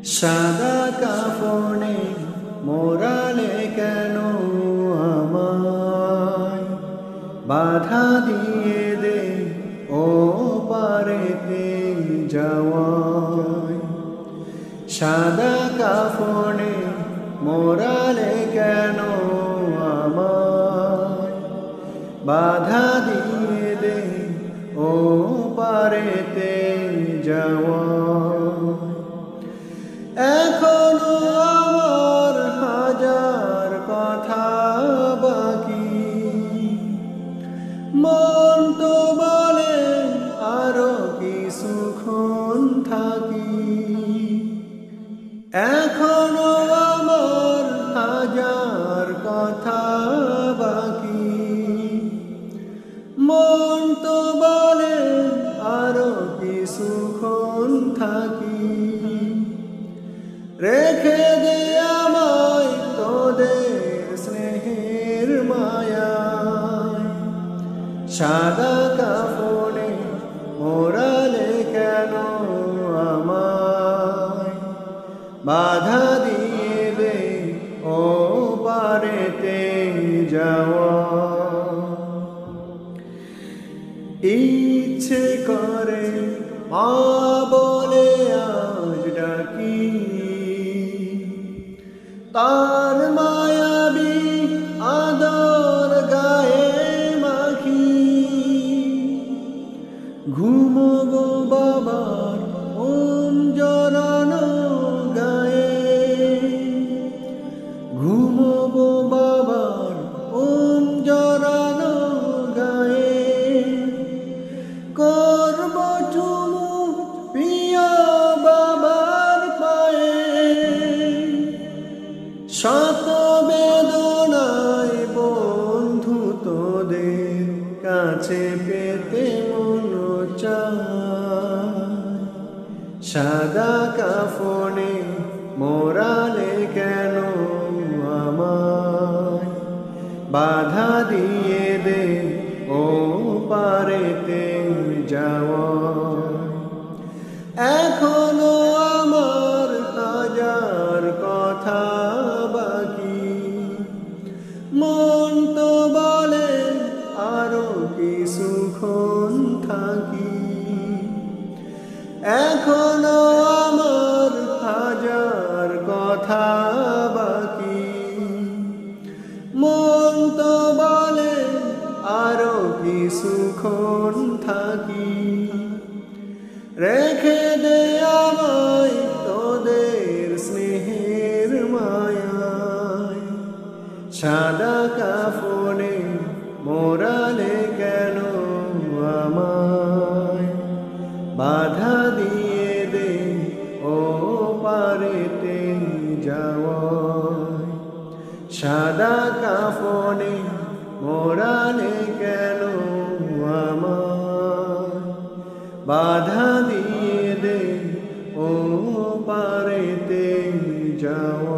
সাদা কাফনে মোরালে কেন আমায় বাধা দিয়ে দে ও পারেতে যাওয়ায়। সাদা কাফনে মোরালে কেন আমায় বাধা দিয়ে দে ও পারেতে যাওয়ায়। এখনো আমার হাজার কথা বাকি, মন তো বলে আরো কিছুক্ষণ থাকি। এখনো আমার হাজার কথা বাকি, মন তো বলে আরো কিছুক্ষণ থাকি। রেখে দে আমায় তোদের স্নেহের মায়ায়। সাদা কাফনে মোরালে কেন আমায় বাধা দিয়ে দে ও পারেতে যাওয়া। ইচ্ছে করে মা বলে আজ ডাকি, তার মায়াবী আদর গায়ে মাখি। ঘুমোবো বাবার ওম জড়ানো গায়ে, ঘুমোবো বাবার ওম জড়ানো গায়ে। করবো চুমু প্রিয় বাবার পায়ে, শত বেদনায় বন্ধু তোদের কাছে পেতে মন চায়। সাদা কাফনে মোরালে কেন আমায় বাধা দিয়ে দে ও পারেতে যাওয়ায়। এখনো আমার হাজার কথা বাকি, মন তো বলে আরো কিছুক্ষণ থাকি। এখনো আমার হাজার কথা বাকি, মন তো বলে আরো কিছুক্ষণ থাকি। রেখে দে আমায় তোদের স্নেহের মায়ায়। সাদা কাফনে মোরালে কেন আমায় বাধা দিয়ে দে ও পারেতে যাওয়ায়। সাদা কাফনে মোরালে কেন আমায় বাধা দিয়ে দে ও পারেতে যাওয়া।